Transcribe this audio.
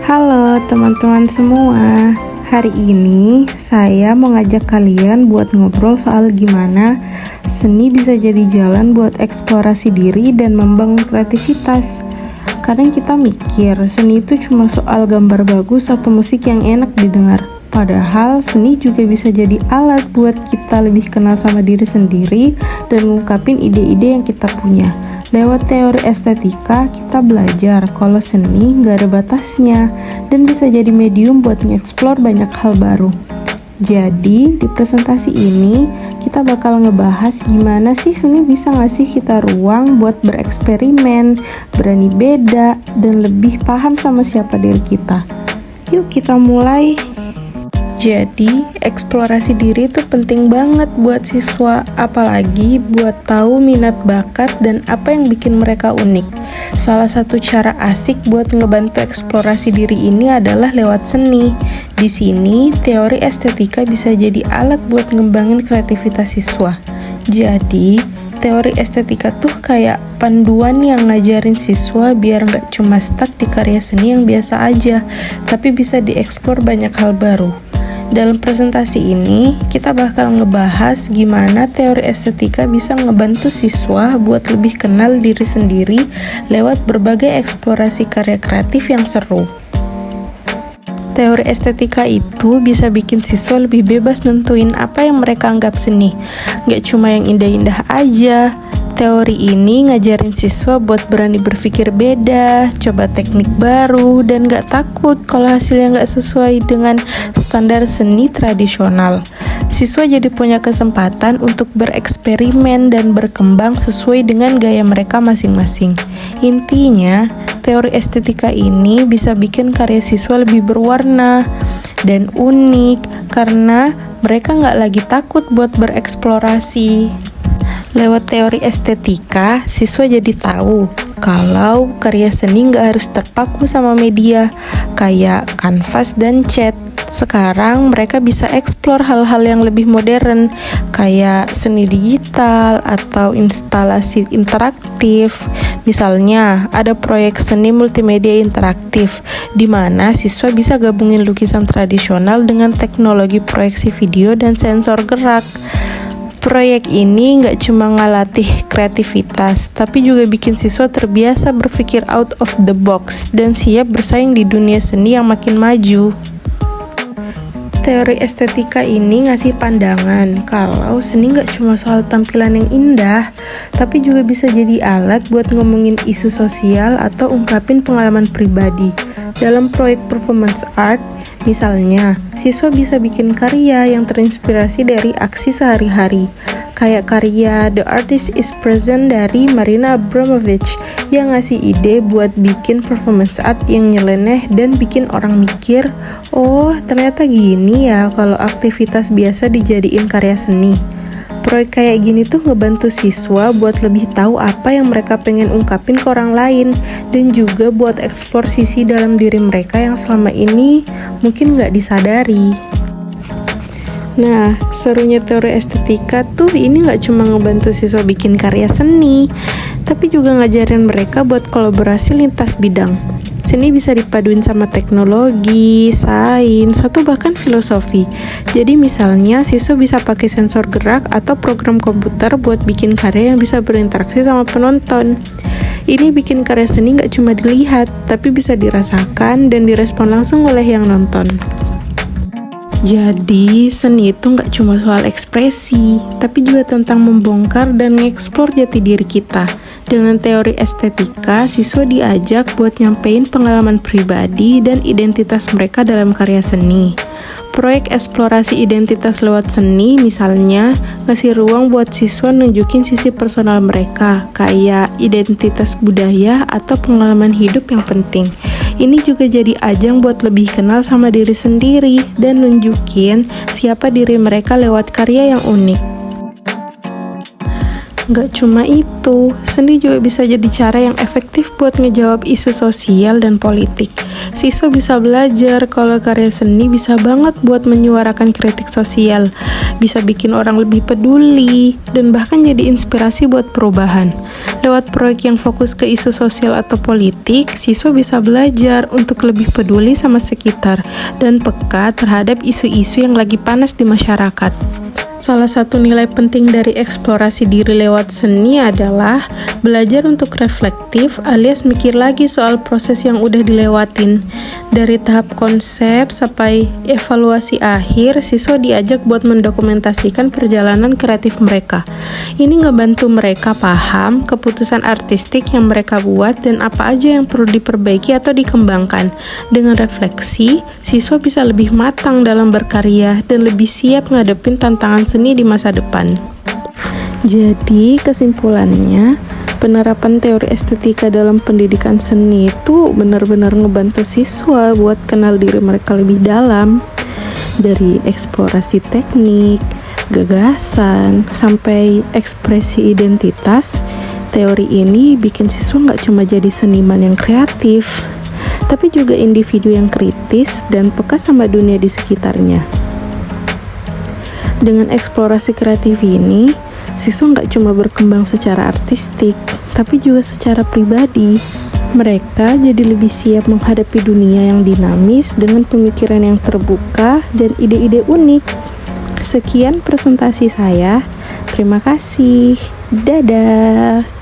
Halo teman-teman semua, hari ini saya mau ngajak kalian buat ngobrol soal gimana seni bisa jadi jalan buat eksplorasi diri dan membangun kreativitas. Kadang kita mikir seni itu cuma soal gambar bagus atau musik yang enak didengar. Padahal seni juga bisa jadi alat buat kita lebih kenal sama diri sendiri dan mengungkapin ide-ide yang kita punya. Lewat teori estetika, kita belajar kalau seni nggak ada batasnya dan bisa jadi medium buat nge-explore banyak hal baru. Jadi, di presentasi ini, kita bakal ngebahas gimana sih seni bisa ngasih kita ruang buat bereksperimen, berani beda, dan lebih paham sama siapa diri kita. Yuk kita mulai. Jadi, eksplorasi diri itu penting banget buat siswa, apalagi buat tahu minat bakat dan apa yang bikin mereka unik. Salah satu cara asik buat ngebantu eksplorasi diri ini adalah lewat seni. Di sini, teori estetika bisa jadi alat buat ngembangin kreativitas siswa. Jadi, teori estetika tuh kayak panduan yang ngajarin siswa biar nggak cuma stuck di karya seni yang biasa aja, tapi bisa dieksplor banyak hal baru. Dalam presentasi ini, kita bakal ngebahas gimana teori estetika bisa ngebantu siswa buat lebih kenal diri sendiri lewat berbagai eksplorasi karya kreatif yang seru. Teori estetika itu bisa bikin siswa lebih bebas nentuin apa yang mereka anggap seni. Nggak cuma yang indah-indah aja. Teori ini ngajarin siswa buat berani berpikir beda, coba teknik baru, dan gak takut kalau hasilnya gak sesuai dengan standar seni tradisional. Siswa jadi punya kesempatan untuk bereksperimen dan berkembang sesuai dengan gaya mereka masing-masing. Intinya, teori estetika ini bisa bikin karya siswa lebih berwarna dan unik karena mereka gak lagi takut buat bereksplorasi. Lewat teori estetika, siswa jadi tahu kalau karya seni nggak harus terpaku sama media kayak kanvas dan cat. Sekarang mereka bisa eksplor hal-hal yang lebih modern kayak seni digital atau instalasi interaktif. Misalnya, ada proyek seni multimedia interaktif di mana siswa bisa gabungin lukisan tradisional dengan teknologi proyeksi video dan sensor gerak. Proyek ini nggak cuma ngelatih kreativitas, tapi juga bikin siswa terbiasa berpikir out of the box dan siap bersaing di dunia seni yang makin maju. Teori estetika ini ngasih pandangan kalau seni nggak cuma soal tampilan yang indah, tapi juga bisa jadi alat buat ngomongin isu sosial atau ungkapin pengalaman pribadi. Dalam proyek performance art, misalnya, siswa bisa bikin karya yang terinspirasi dari aksi sehari-hari, kayak karya The Artist is Present dari Marina Abramovic yang ngasih ide buat bikin performance art yang nyeleneh dan bikin orang mikir, oh ternyata gini ya kalau aktivitas biasa dijadiin karya seni. Proyek kayak gini tuh ngebantu siswa buat lebih tahu apa yang mereka pengen ungkapin ke orang lain dan juga buat eksplor sisi dalam diri mereka yang selama ini mungkin nggak disadari. Nah, serunya teori estetika tuh ini nggak cuma ngebantu siswa bikin karya seni, tapi juga ngajarin mereka buat kolaborasi lintas bidang. Seni bisa dipaduin sama teknologi, sains, atau bahkan filosofi. Jadi misalnya siswa bisa pakai sensor gerak atau program komputer buat bikin karya yang bisa berinteraksi sama penonton. Ini bikin karya seni nggak cuma dilihat, tapi bisa dirasakan dan direspon langsung oleh yang nonton. Jadi, seni itu nggak cuma soal ekspresi, tapi juga tentang membongkar dan mengeksplor jati diri kita. Dengan teori estetika, siswa diajak buat nyampein pengalaman pribadi dan identitas mereka dalam karya seni. Proyek eksplorasi identitas lewat seni, misalnya, ngasih ruang buat siswa nunjukin sisi personal mereka, kayak identitas budaya atau pengalaman hidup yang penting. Ini juga jadi ajang buat lebih kenal sama diri sendiri dan nunjukin siapa diri mereka lewat karya yang unik. Nggak cuma itu, seni juga bisa jadi cara yang efektif buat ngejawab isu sosial dan politik. Siswa bisa belajar kalau karya seni bisa banget buat menyuarakan kritik sosial, bisa bikin orang lebih peduli, dan bahkan jadi inspirasi buat perubahan. Lewat proyek yang fokus ke isu sosial atau politik, siswa bisa belajar untuk lebih peduli sama sekitar dan peka terhadap isu-isu yang lagi panas di masyarakat. Salah satu nilai penting dari eksplorasi diri lewat seni adalah belajar untuk reflektif alias mikir lagi soal proses yang udah dilewatin. Dari tahap konsep sampai evaluasi akhir, siswa diajak buat mendokumentasikan perjalanan kreatif mereka. Ini ngebantu mereka paham keputusan artistik yang mereka buat dan apa aja yang perlu diperbaiki atau dikembangkan. Dengan refleksi, siswa bisa lebih matang dalam berkarya dan lebih siap ngadepin tantangan seni di masa depan. Jadi kesimpulannya, penerapan teori estetika dalam pendidikan seni itu benar-benar ngebantu siswa buat kenal diri mereka lebih dalam. Dari eksplorasi teknik, gagasan, sampai ekspresi identitas, teori ini bikin siswa nggak cuma jadi seniman yang kreatif, tapi juga individu yang kritis dan peka sama dunia di sekitarnya. Dengan eksplorasi kreatif ini, siswa nggak cuma berkembang secara artistik, tapi juga secara pribadi. Mereka jadi lebih siap menghadapi dunia yang dinamis dengan pemikiran yang terbuka dan ide-ide unik. Sekian presentasi saya. Terima kasih. Dadah.